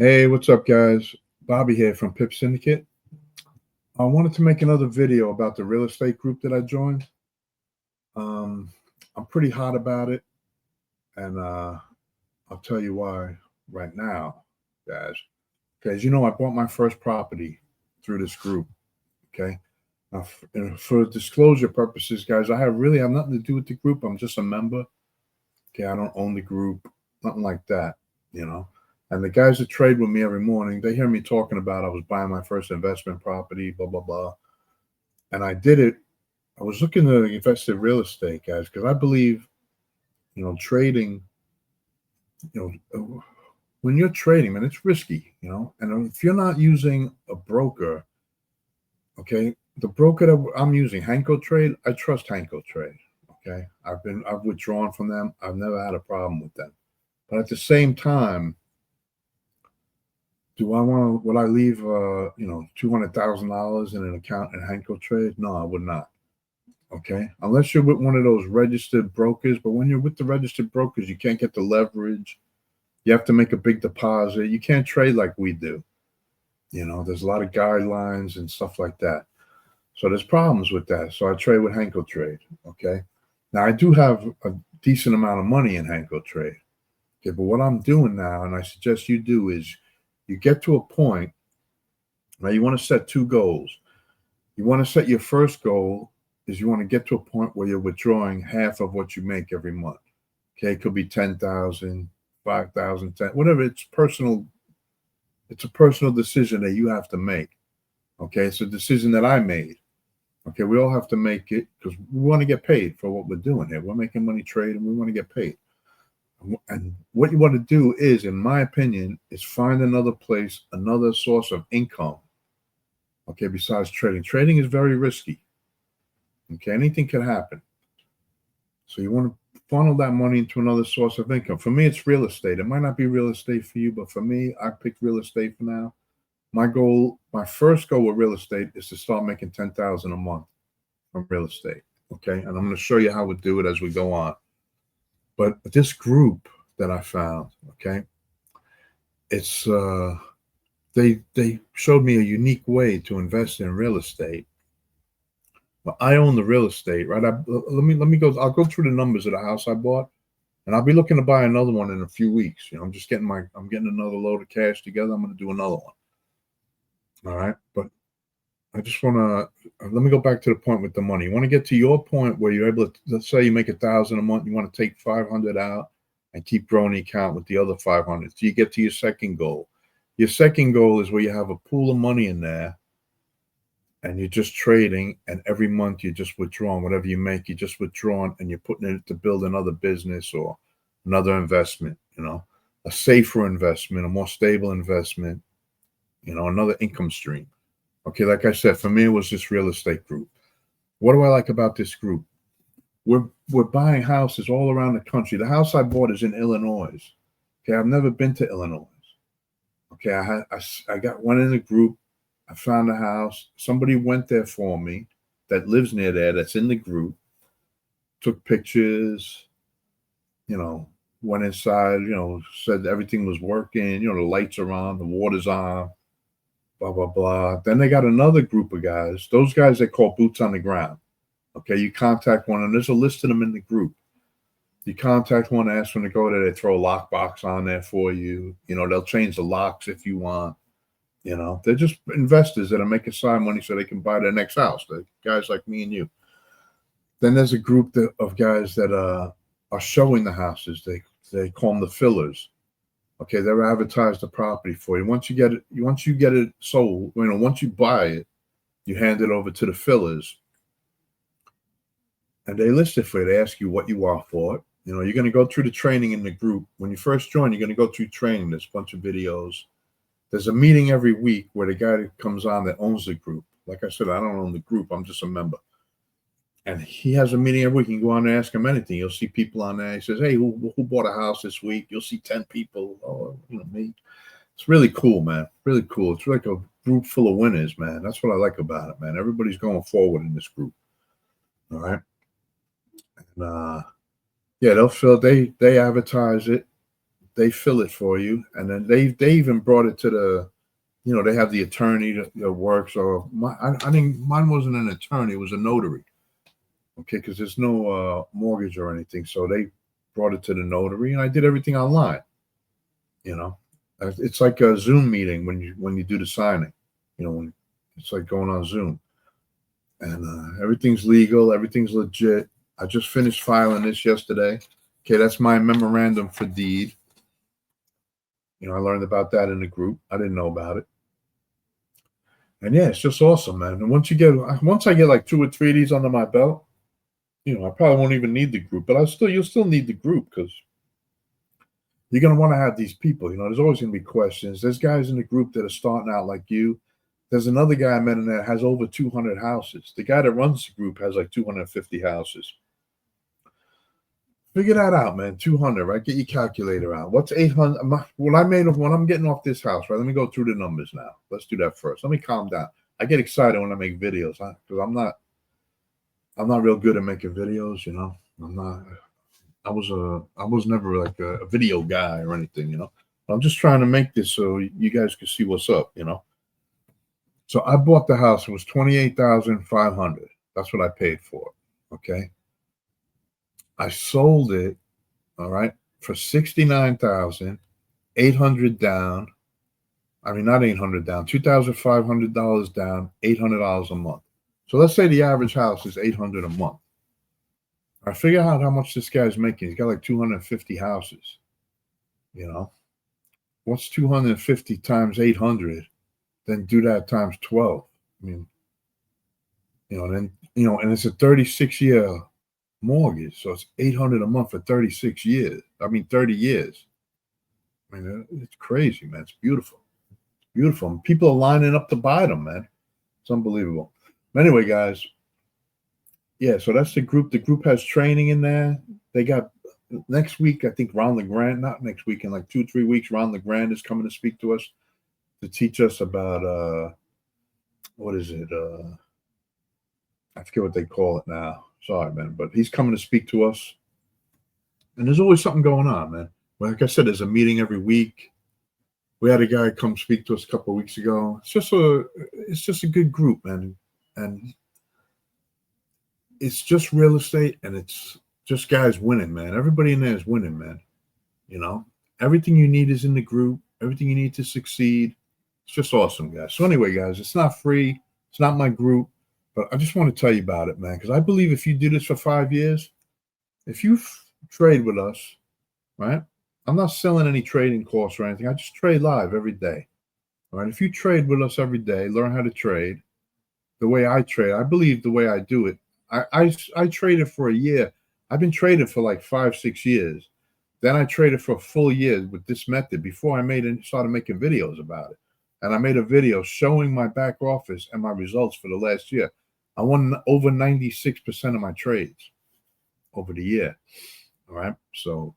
Hey, what's up, guys? Bobby here from Pip Syndicate. I wanted to make another video about the real estate group that I joined. Um, I'm pretty hot about it, and I'll tell you why right now, guys. Because I bought my first property through this group. Okay, now for disclosure purposes, guys, I really have nothing to do with the group. I'm just a member. Okay, I don't own the group, nothing like that. You know. And the guys that trade with me every morning, they hear me talking about I was buying my first investment property, blah, blah, blah. And I did it. I was looking to invest in real estate, guys, because I believe, trading, when you're trading, man, it's risky, And if you're not using a broker, okay, the broker that I'm using, Hanko Trade, I trust Hanko Trade. Okay. I've withdrawn from them. I've never had a problem with them. But at the same time, would I leave, $200,000 in an account in Hanko Trade? No, I would not. Okay. Unless you're with one of those registered brokers. But when you're with the registered brokers, you can't get the leverage. You have to make a big deposit. You can't trade like we do. There's a lot of guidelines and stuff like that. So there's problems with that. So I trade with Hanko Trade. Okay. Now I do have a decent amount of money in Hanko Trade. Okay. But what I'm doing now, and I suggest you do, is you get to a point. Now you want to set two goals. You want to set your first goal is you want to get to a point where you're withdrawing half of what you make every month. Okay, it could be 10,000, 5,000, 10, whatever. It's personal. It's a personal decision that you have to make. Okay, it's a decision that I made. Okay, we all have to make it because we want to get paid for what we're doing here. We're making money trading. We want to get paid. And what you want to do is, in my opinion, is find another place, another source of income. Okay, besides trading. Trading is very risky. Okay, anything can happen. So you want to funnel that money into another source of income. For me, it's real estate. It might not be real estate for you, but for me, I picked real estate for now. My first goal with real estate is to start making $10,000 a month from real estate. Okay, and I'm going to show you how we do it as we go on. But this group that I found, okay, it's they showed me a unique way to invest in real estate. Well, I own the real estate, right? Let me go. I'll go through the numbers of the house I bought, and I'll be looking to buy another one in a few weeks. I'm just getting another load of cash together. I'm going to do another one. All right, but I just want to let me go back to the point with the money. You want to get to your point where you're able to, let's say you make 1,000 a month. You want to take 500 out and keep growing the account with the other 500. So you get to your second goal. Your second goal is where you have a pool of money in there and you're just trading, and every month you're just withdrawing. Whatever you make, you're just withdrawing and you're putting it to build another business or another investment, a safer investment, a more stable investment, another income stream. Okay, like I said, for me, it was this real estate group. What do I like about this group? We're buying houses all around the country. The house I bought is in Illinois. Okay, I've never been to Illinois. Okay, I got one in the group. I found a house. Somebody went there for me that lives near there, that's in the group, took pictures, went inside, said everything was working, the lights are on, the water's on, blah, blah, blah. Then they got another group of guys. Those guys they call boots on the ground. Okay, you contact one, and there's a list of them in the group. You contact one, ask them to go there, they throw a lockbox on there for you. They'll change the locks if you want. They're just investors that are making side money so they can buy their next house. They're guys like me and you. Then there's a group of guys that are showing the houses. They call them the fillers. Okay, they'll advertise the property for you. Once you get it sold, once you buy it, you hand it over to the fillers, and they list it for you. They ask you what you want for it. You're going to go through the training in the group. When you first join, you're going to go through training. There's a bunch of videos. There's a meeting every week where the guy that comes on that owns the group. Like I said, I don't own the group. I'm just a member. And he has a meeting every week. You can go on there and ask him anything. You'll see people on there. He says, hey, who bought a house this week? You'll see 10 people. Oh, me. It's really cool, man. Really cool. It's like a group full of winners, man. That's what I like about it, man. Everybody's going forward in this group. All right. And yeah, they advertise it. they fill it for you, and then they even brought it to the, they have the attorney that works. Or I think mine wasn't an attorney; it was a notary. Okay, because there's no mortgage or anything, so they brought it to the notary, and I did everything online. It's like a Zoom meeting when you do the signing. When it's like going on Zoom, and everything's legal, everything's legit. I just finished filing this yesterday. Okay, that's my memorandum for deed. I learned about that in the group. I didn't know about it. And yeah, it's just awesome, man. And once I get like 2 or 3 of these under my belt, I probably won't even need the group, but you'll still need the group, because you're going to want to have these people. There's always going to be questions. There's guys in the group that are starting out like you. There's another guy I met in there that has over 200 houses. The guy that runs the group has like 250 houses. Figure that out, man. 200, right? Get your calculator out. What's 800? When I'm getting off this house, right? Let me go through the numbers now. Let's do that first. Let me calm down. I get excited when I make videos, because I'm not real good at making videos. I'm not. I was never like a video guy or anything. I'm just trying to make this so you guys can see what's up. So I bought the house. It was $28,500. That's what I paid for it. Okay. I sold it, all right, for $69,800 down. I mean, not 800 down, $2,500 down, $800 a month. So let's say the average house is $800 a month. I figure out how much this guy's making. He's got like 250 houses. What's 250 times 800? Then do that times 12. I mean, and it's a 36-year mortgage, so it's $800 a month for 36 years. I mean, 30 years. I mean, it's crazy, man. It's beautiful. It's beautiful. People are lining up to buy them, man. It's unbelievable. Anyway, guys, yeah, so that's the group. The group has training in there. They got next week, I think, Ron LeGrand, not next week, in like 2-3 weeks, Ron LeGrand is coming to speak to us to teach us about what is it? I forget what they call it now. Sorry, man, but he's coming to speak to us. And there's always something going on, man. Like I said, there's a meeting every week. We had a guy come speak to us a couple of weeks ago. It's just a good group, man. And it's just real estate, and it's just guys winning, man. Everybody in there is winning, man. Everything you need is in the group. Everything you need to succeed. It's just awesome, guys. So anyway, guys, it's not free. It's not my group. But I just want to tell you about it, man, because I believe if you do this for 5 years, if you trade with us, right? I'm not selling any trading course or anything. I just trade live every day. All right. If you trade with us every day, learn how to trade the way I trade. I believe the way I do it. I traded for a year. I've been trading for like 5-6 years. Then I traded for a full year with this method before I started making videos about it. And I made a video showing my back office and my results for the last year. I won over 96% of my trades over the year. All right. So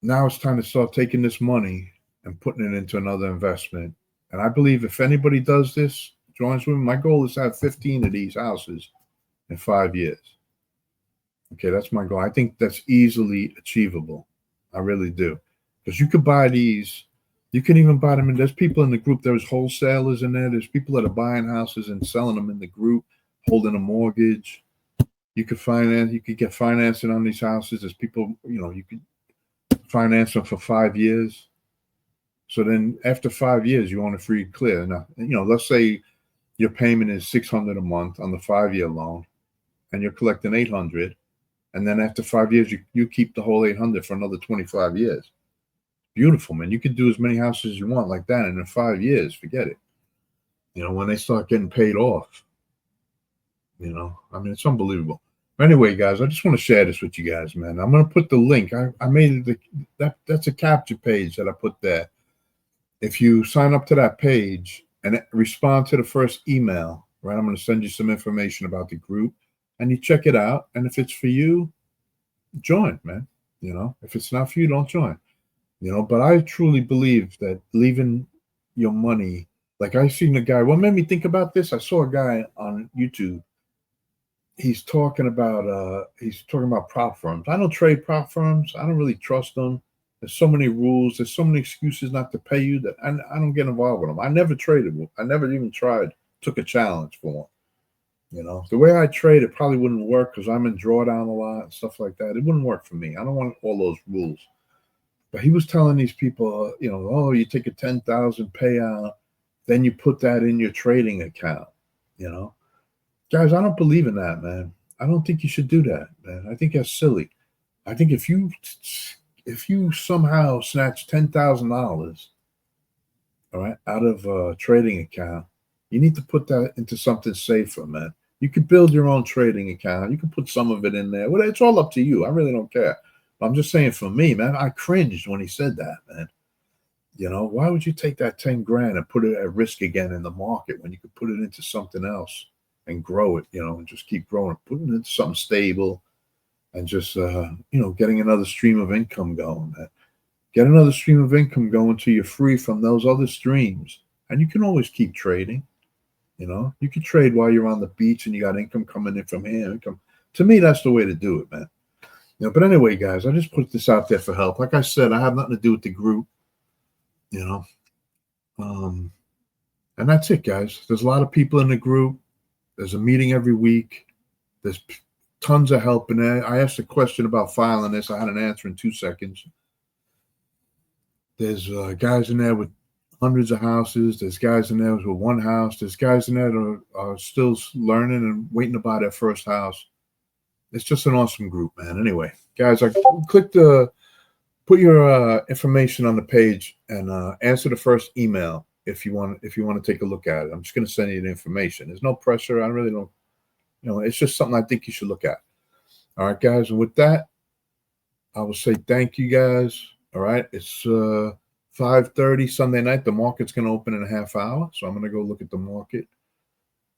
now it's time to start taking this money and putting it into another investment. And I believe if anybody does this, joins with me, my goal is to have 15 of these houses in 5 years. Okay, that's my goal. I think that's easily achievable. I really do. Because you could buy these. You can even buy them. And there's people in the group. There's wholesalers in there. There's people that are buying houses and selling them in the group, holding a mortgage. You could finance. You could get financing on these houses. There's people, you could finance them for 5 years. So then after 5 years, you want it free clear. Now, let's say your payment is $600 a month on the 5-year loan, and you're collecting $800. And then after 5 years, you keep the whole $800 for another 25 years. Beautiful, man. You could do as many houses as you want like that. And in 5 years, forget it. When they start getting paid off, I mean, it's unbelievable. Anyway, guys, I just want to share this with you guys, man. I'm going to put the link. I made that's a capture page that I put there. If you sign up to that page and respond to the first email, right, I'm going to send you some information about the group, and you check it out. And if it's for you, join, man. If it's not for you, don't join. But I truly believe that leaving your money, like I seen a guy, what made me think about this? I saw a guy on YouTube. He's talking about prop firms. I don't trade prop firms. I don't really trust them. There's so many rules. There's so many excuses not to pay you that I don't get involved with them. I never traded with. I never even tried. Took a challenge for them. You know, the way I trade, it probably wouldn't work because I'm in drawdown a lot and stuff like that. It wouldn't work for me. I don't want all those rules. But he was telling these people, you know, oh, you take a 10,000 payout, then you put that in your trading account. You know, guys, I don't believe in that, man. I don't think you should do that, man. I think that's silly. I think if you somehow snatch $10,000, all right, out of a trading account, you need to put that into something safer, man. You could build your own trading account. You can put some of it in there. Well, it's all up to you. I really don't care. But I'm just saying, for me, man, I cringed when he said that, man. You know, why would you take that 10 grand and put it at risk again in the market when you could put it into something else and grow it, you know, and just keep growing, put it into something stable and just, you know, getting another stream of income going, man. Get another stream of income going till you're free from those other streams. And you can always keep trading. You know, you can trade while you're on the beach and you got income coming in from here. Income. To me, that's the way to do it, man. You know, but anyway, guys, I just put this out there for help. Like I said, I have nothing to do with the group, you know. And that's it, guys. There's a lot of people in the group. There's a meeting every week. There's tons of help in there. I asked a question about filing this. I had an answer in 2 seconds. There's guys in there with hundreds of houses. There's guys in there with one house. There's guys in there that are still learning and waiting to buy their first house. It's just an awesome group, man. Anyway, guys, I put your information on the page and answer the first email if you want to take a look at it. I'm just going to send you the information. There's no pressure. I really don't, you know, it's just something I think you should look at. All right, guys. And with that, I will say thank you, guys. All right. It's 5:30 Sunday night. The market's going to open in a half hour. So I'm going to go look at the market,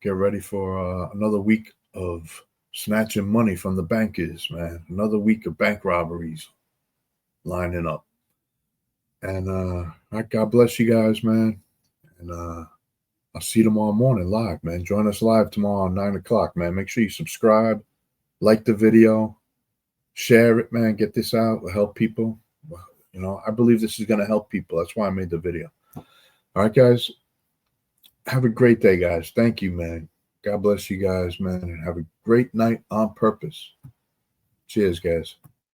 get ready for another week of snatching money from the bankers, man. Another week of bank robberies lining up. And God bless you guys, man. And I'll see you tomorrow morning live, man. Join us live tomorrow at 9 o'clock, man. Make sure you subscribe, like the video, share it, man. Get this out. It'll help people. You know, I believe this is going to help people. That's why I made the video. All right, guys. Have a great day, guys. Thank you, man. God bless you guys, man. And have a great night on purpose. Cheers, guys.